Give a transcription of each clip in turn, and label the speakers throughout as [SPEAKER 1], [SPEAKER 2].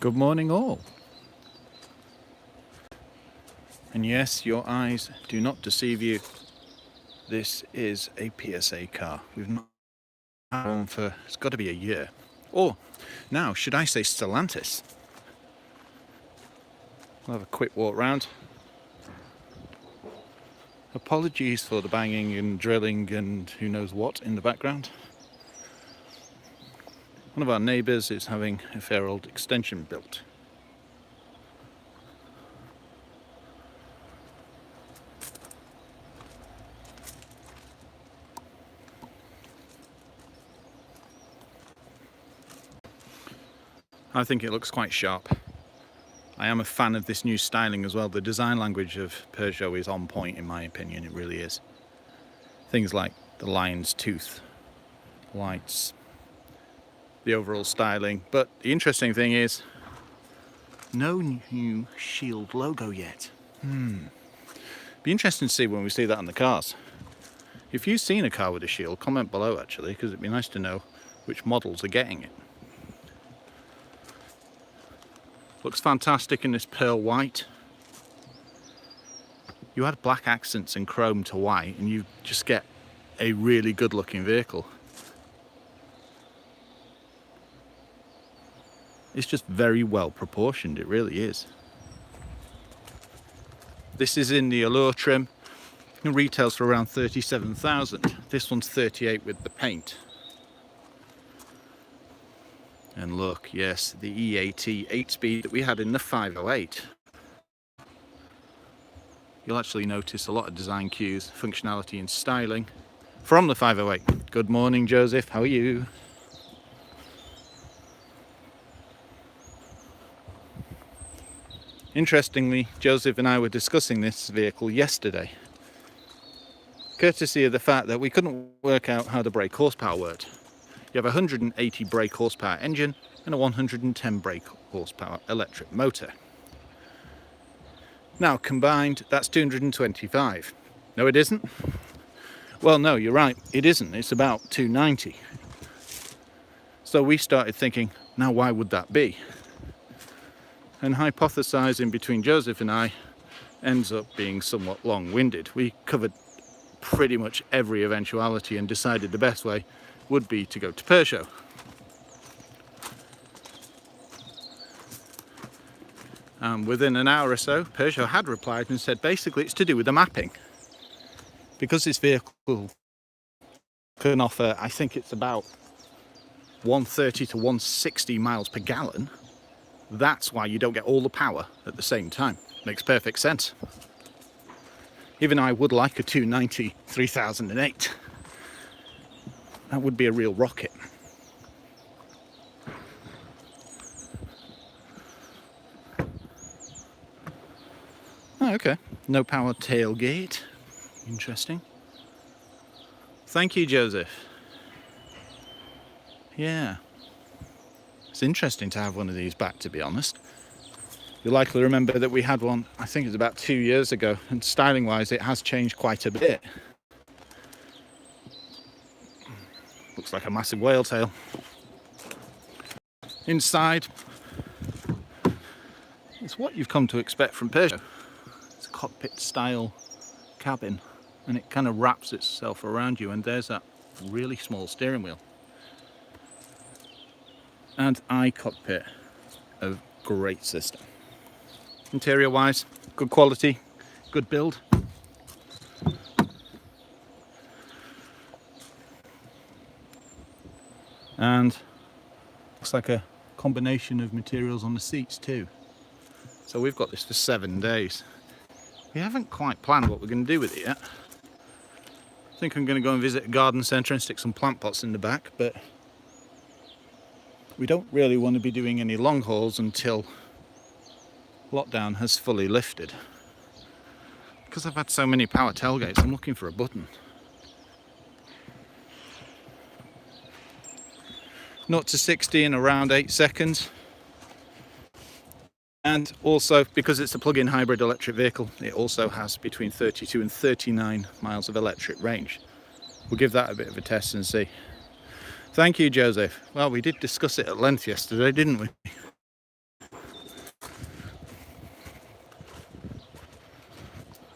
[SPEAKER 1] Good morning all. And yes, your eyes do not deceive you. This is a PSA car. We've not had one for, it's got to be a year. Or, now, should I say Stellantis? We'll have a quick walk round. Apologies for the banging and drilling and who knows what in the background. One of our neighbours is having a fair old extension built. I think it looks quite sharp. I am a fan of this new styling as well. The design language of Peugeot is on point in my opinion, it really is. Things like the lion's tooth lights, the overall styling. But the interesting thing is, no new Shield logo yet. Be interesting to see when we see that on the cars. If you've seen a car with a Shield, comment below actually, because it'd be nice to know which models are getting it. Looks fantastic in this pearl white. You add black accents and chrome to white and you just get a really good looking vehicle. It's just very well proportioned, it really is. This is in the Allure trim. It retails for around 37,000. This one's 38 with the paint. And look, yes, the E80 8-speed that we had in the 508. You'll actually notice a lot of design cues, functionality and styling from the 508. Good morning, Joseph, how are you? Interestingly, Joseph and I were discussing this vehicle yesterday, courtesy of the fact that we couldn't work out how the brake horsepower worked. You have a 180 brake horsepower engine and a 110 brake horsepower electric motor. Now combined, that's 225. No, it isn't. Well, no, you're right, it isn't. It's about 290. So we started thinking, now why would that be? And hypothesizing between Joseph and I ends up being somewhat long-winded. We covered pretty much every eventuality and decided the best way would be to go to Peugeot. Within an hour or so, Peugeot had replied and said basically it's to do with the mapping. Because this vehicle can offer, I think it's about 130 to 160 miles per gallon, that's why you don't get all the power at the same time. Makes perfect sense. Even I would like a 290 3008. That would be a real rocket. Oh, okay. No power tailgate. Interesting. Thank you, Joseph. Yeah. It's interesting to have one of these back, to be honest. You'll likely remember that we had one, I think it was about 2 years ago, and styling-wise it has changed quite a bit. Looks like a massive whale tail. Inside, it's what you've come to expect from Peugeot. It's a cockpit-style cabin, and it kind of wraps itself around you, and there's that really small steering wheel. And iCockpit, a great system. Interior-wise, good quality, good build. And looks like a combination of materials on the seats too. So we've got this for 7 days. We haven't quite planned what we're going to do with it yet. I think I'm going to go and visit a garden centre and stick some plant pots in the back, but we don't really want to be doing any long hauls until lockdown has fully lifted. Because I've had so many power tailgates, I'm looking for a button. 0 to 60 in around 8 seconds. And also, because it's a plug-in hybrid electric vehicle, it also has between 32 and 39 miles of electric range. We'll give that a bit of a test and see. Thank you, Joseph. Well, we did discuss it at length yesterday, didn't we?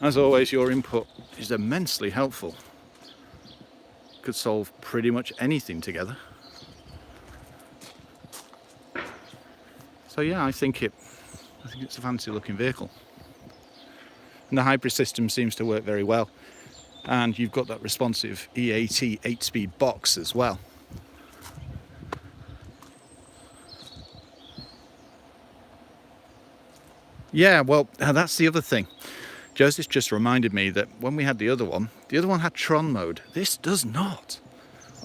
[SPEAKER 1] As always, your input is immensely helpful. Could solve pretty much anything together. So yeah, I think it's a fancy looking vehicle. And the hybrid system seems to work very well. And you've got that responsive E80 8-speed box as well. Yeah, well, that's the other thing. Joseph just reminded me that when we had the other one had Tron mode. This does not.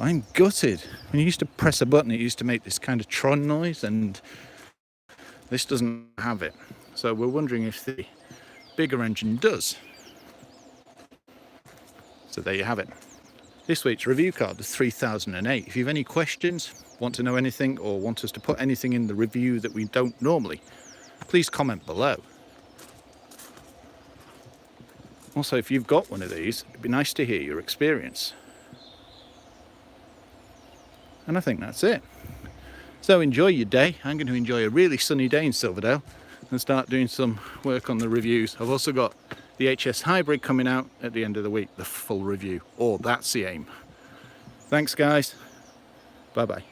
[SPEAKER 1] I'm gutted. When you used to press a button, it used to make this kind of Tron noise, and this doesn't have it. So we're wondering if the bigger engine does. So there you have it. This week's review card, the 3008. If you have any questions, want to know anything, or want us to put anything in the review that we don't normally, please comment below. Also, if you've got one of these, it'd be nice to hear your experience. And I think that's it. So enjoy your day. I'm going to enjoy a really sunny day in Silverdale and start doing some work on the reviews. I've also got the HS Hybrid coming out at the end of the week, the full review. Or that's the aim. Thanks guys. Bye bye.